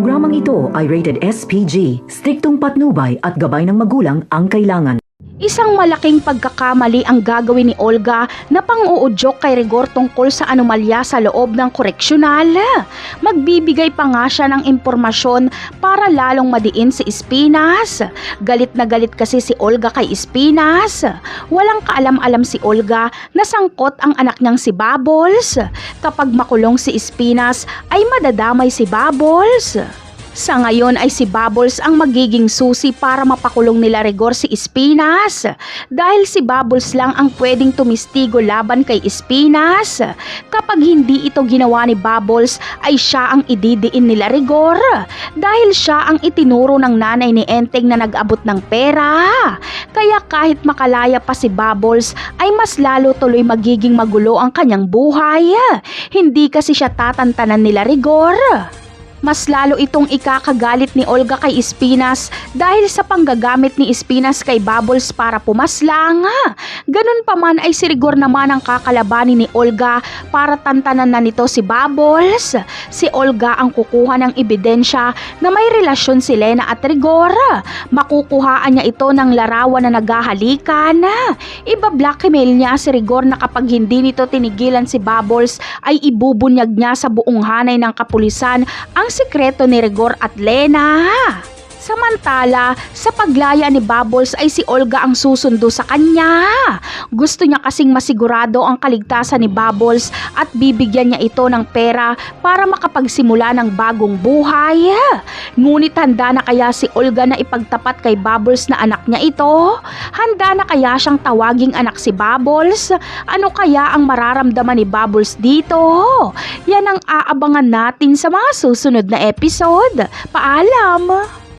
Programang ito ay rated SPG, striktong patnubay at gabay ng magulang ang kailangan. Isang malaking pagkakamali ang gagawin ni Olga na pang-uudyok kay Rigor tungkol sa anomalya sa loob ng koreksyonal. Magbibigay pa nga siya ng impormasyon para lalong madiin si Espinas. Galit na galit kasi si Olga kay Espinas. Walang kaalam-alam si Olga na sangkot ang anak niyang si Bubbles. Kapag makulong si Espinas ay madadamay si Bubbles. Sa ngayon ay si Bubbles ang magiging susi para mapakulong nila Rigor si Espinas dahil si Bubbles lang ang pwedeng tumistigo laban kay Espinas. Kapag hindi ito ginawa ni Bubbles ay siya ang ididiin nila Rigor dahil siya ang itinuro ng nanay ni Enteng na nag-abot ng pera. Kaya kahit makalaya pa si Bubbles ay mas lalo tuloy magiging magulo ang kanyang buhay. Hindi kasi siya tatantanan nila Rigor. Mas lalo itong ikakagalit ni Olga kay Espinas dahil sa panggagamit ni Espinas kay Bubbles para pumaslang. Ganun pa man ay si Rigor naman ang kakalabanin ni Olga para tantanan na nito si Bubbles. Si Olga ang kukuha ng ebidensya na may relasyon si Lena at Rigor. Makukuhaan niya ito ng larawan na naghahalikan. Iba-blackmail niya si Rigor na kapag hindi nito tinigilan si Bubbles ay ibubunyag niya sa buong hanay ng kapulisan ang sikreto ni Rigor at Lena. Samantala, sa paglaya ni Bubbles ay si Olga ang susundo sa kanya. Gusto niya kasing masigurado ang kaligtasan ni Bubbles at bibigyan niya ito ng pera para makapagsimula ng bagong buhay. Ngunit handa na kaya si Olga na ipagtapat kay Bubbles na anak niya ito? Handa na kaya siyang tawaging anak si Bubbles? Ano kaya ang mararamdaman ni Bubbles dito? Yan ang aabangan natin sa mga susunod na episode. Paalam!